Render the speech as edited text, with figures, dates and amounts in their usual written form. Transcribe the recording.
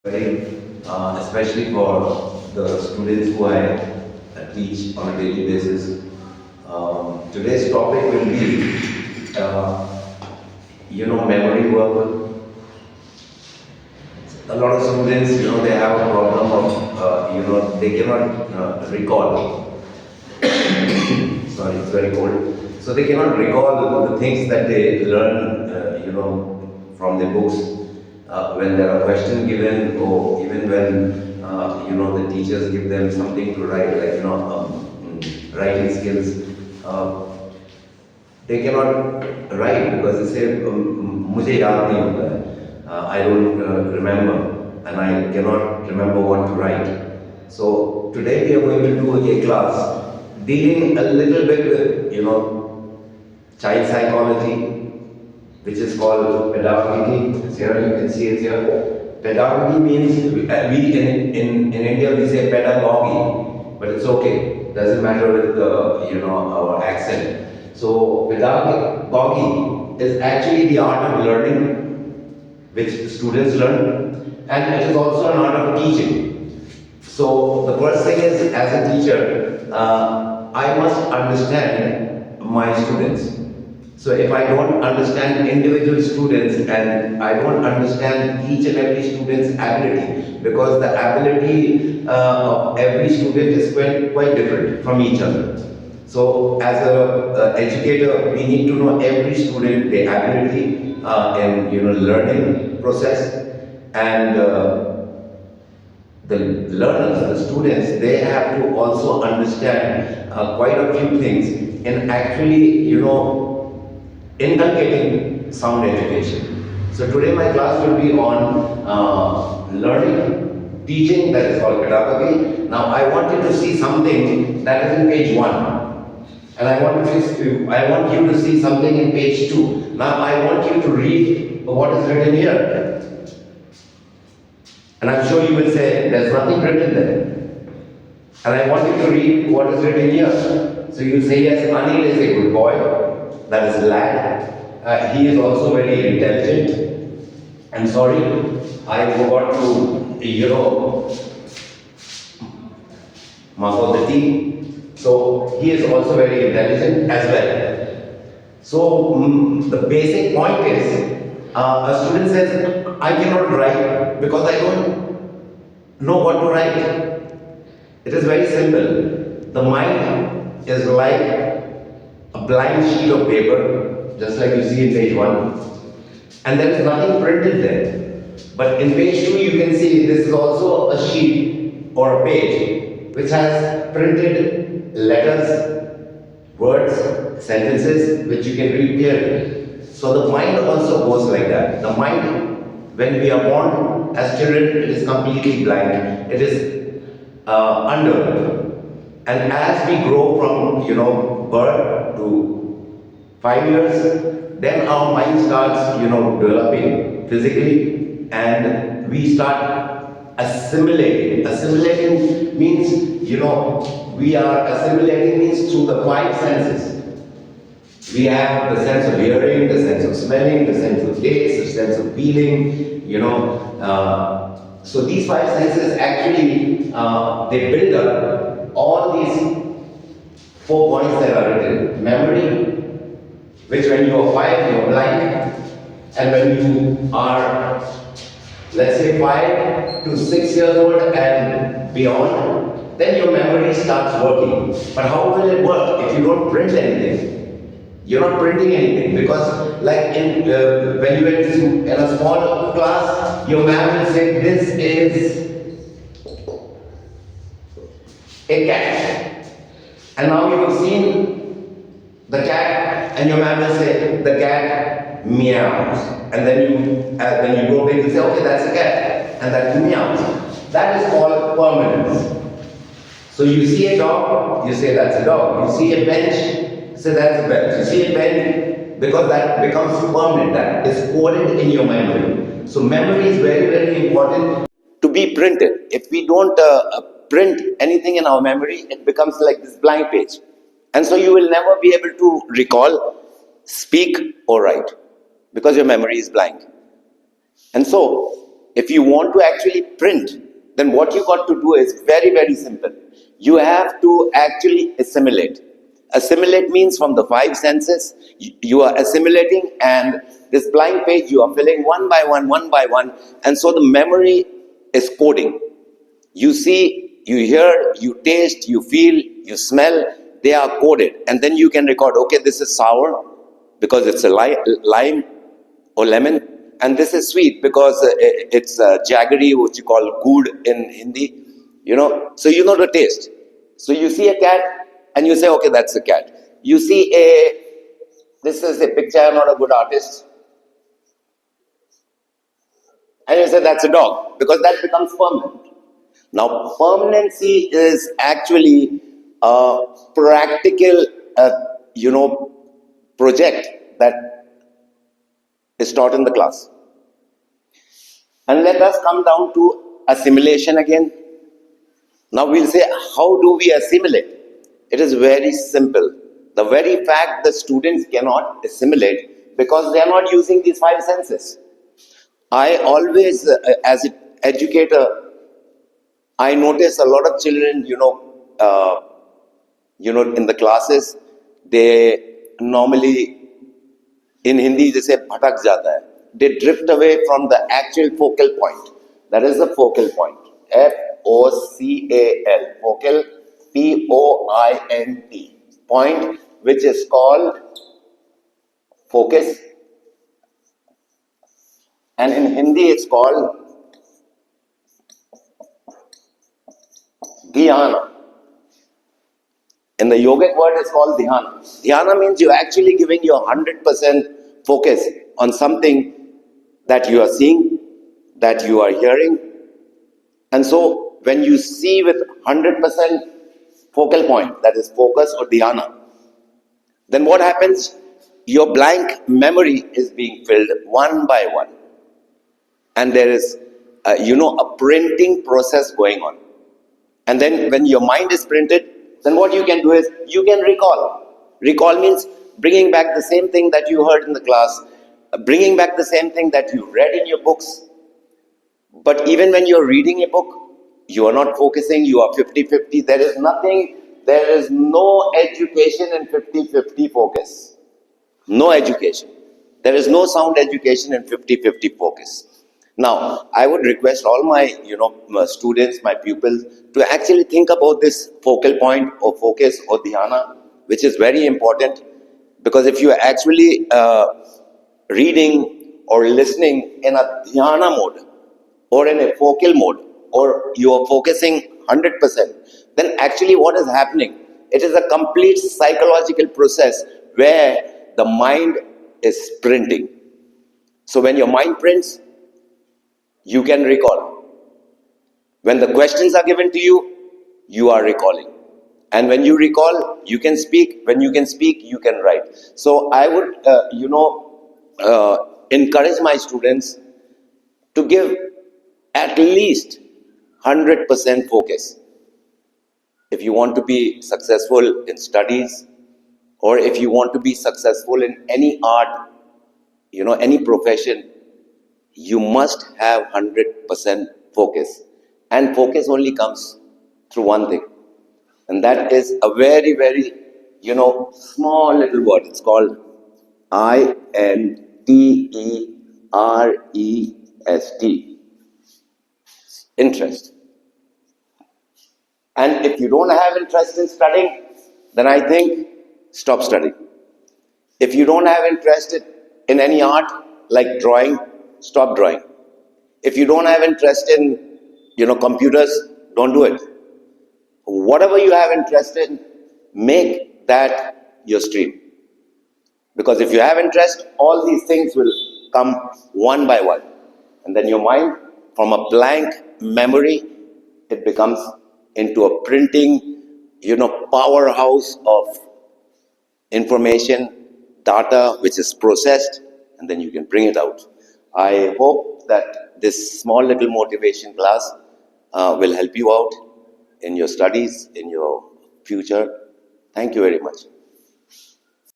Especially for the students who I teach on a daily basis. Today's topic will be, memory work. A lot of students, they have a problem of, they cannot recall. Sorry, it's very cold. So they cannot recall the things that they learn, from the books. When there are questions given, or even when, the teachers give them something to write, like, writing skills, they cannot write because they say, "Mujhe yaad nahi hota hai." I don't remember, and I cannot remember what to write. So today we are going to do a class dealing a little bit with, child psychology, which is called pedagogy. Here you can see it here. Pedagogy means, in India we say pedagogy, but it's okay. Doesn't matter with our accent. So pedagogy is actually the art of learning, which students learn, and it is also an art of teaching. So the first thing is, as a teacher, I must understand my students. So if I don't understand individual students, and I don't understand each and every student's ability, because the ability of every student is quite different from each other. So as a educator, we need to know every student, their ability in learning process, and the learners, the students, they have to also understand quite a few things in actually, inculcating sound education. So today my class will be on learning, teaching, that is called pedagogy. Now I want you to see something that is in page 1. And I want you to see something in page 2. Now I want you to read what is written here. And I'm sure you will say, there's nothing written there. And I want you to read what is written here. So you say, yes, Anil is a good boy. That is lad. He is also very intelligent. I'm sorry, I forgot to, mark out the T. So he is also very intelligent as well. So the basic point is, a student says, I cannot write because I don't know what to write. It is very simple. The mind is like a blank sheet of paper, just like you see in page 1, and there is nothing printed there. But in page 2 you can see this is also a sheet or a page which has printed letters, words, sentences which you can read clearly. So the mind also goes like that. The mind, when we are born as children, it is completely blank. It is undeveloped. And as we grow from birth to 5 years, then our mind starts developing physically, and we start assimilating. Assimilating means we are assimilating means through the 5 senses. We have the sense of hearing, the sense of smelling, the sense of taste, the sense of feeling, so these 5 senses actually, they build up all these 4 points that are written. Memory, which when you are 5, you are blank. And when you are, let's say, 5 to 6 years old and beyond, then your memory starts working. But how will it work if you don't print anything? You're not printing anything, because like when you went in a small class, your ma'am will say, this is a cat. And now you have seen the cat, and your ma'am will say, the cat meows. And then when you go big, you say, okay, that's a cat, and that meows. That is called permanence. So you see a dog, you say that's a dog. You see a bench, say that's a bench. You see a pen, because that becomes permanent, that is coded in your memory. So memory is very, very important to be printed. If we don't print anything in our memory, it becomes like this blank page. And so you will never be able to recall, speak, or write, because your memory is blank. And so if you want to actually print, then what you got to do is very, very simple. You have to actually assimilate. Assimilate means from the five senses, you are assimilating, and this blank page you are filling one by one, and so the memory is coding. You see, you hear, you taste, you feel, you smell, they are coded. And then you can record, okay, this is sour because it's a lime or lemon, and this is sweet because it's jaggery, which you call good in Hindi, so you know the taste. So you see a cat and you say, okay, that's a cat. You see this is a picture, I'm not a good artist, and you say that's a dog because that becomes permanent. Now, permanency is actually a practical, project that is taught in the class. And let us come down to assimilation again. Now we'll say, how do we assimilate? It is very simple. The very fact that students cannot assimilate because they are not using these five senses. I always, as an educator, I notice a lot of children, in the classes, they normally, in Hindi, they say, bhatak jata hai. They drift away from the actual focal point. That is the focal point. Focal, focal, Point, point, which is called focus. And in Hindi, it's called dhyana. In the yogic word, it's called dhyana. Dhyana means you're actually giving your 100% focus on something that you are seeing, that you are hearing. And so, when you see with 100% focal point, that is focus or dhyana, then what happens? Your blank memory is being filled one by one. And there is, a printing process going on. And then when your mind is printed, then what you can do is you can recall. Recall means bringing back the same thing that you heard in the class, bringing back the same thing that you read in your books. But even when you're reading a book, you are not focusing, you are 50-50. There is nothing, there is no education in 50-50 focus. No education. There is no sound education in 50-50 focus. Now, I would request all my, my students, my pupils, to actually think about this focal point or focus or dhyana, which is very important. Because if you are actually reading or listening in a dhyana mode, or in a focal mode, or you are focusing 100%, then actually what is happening? It is a complete psychological process where the mind is printing. So when your mind prints, you can recall. When the questions are given to you, you are recalling. And when you recall, you can speak. When you can speak, you can write. So I would, encourage my students to give at least 100% focus. If you want to be successful in studies, or if you want to be successful in any art, any profession, you must have 100% focus. And focus only comes through one thing. And that is a very, very, small little word. It's called INTEREST. Interest. And if you don't have interest in studying, then I think stop studying. If you don't have interest in any art, like drawing, stop drawing. If you don't have interest in, computers, don't do it. Whatever you have interest in, make that your stream. Because if you have interest, all these things will come one by one. And then your mind, from a blank memory, it becomes into a printing, powerhouse of information, data, which is processed, and then you can bring it out. I hope that this small little motivation class will help you out in your studies, in your future. Thank you very much.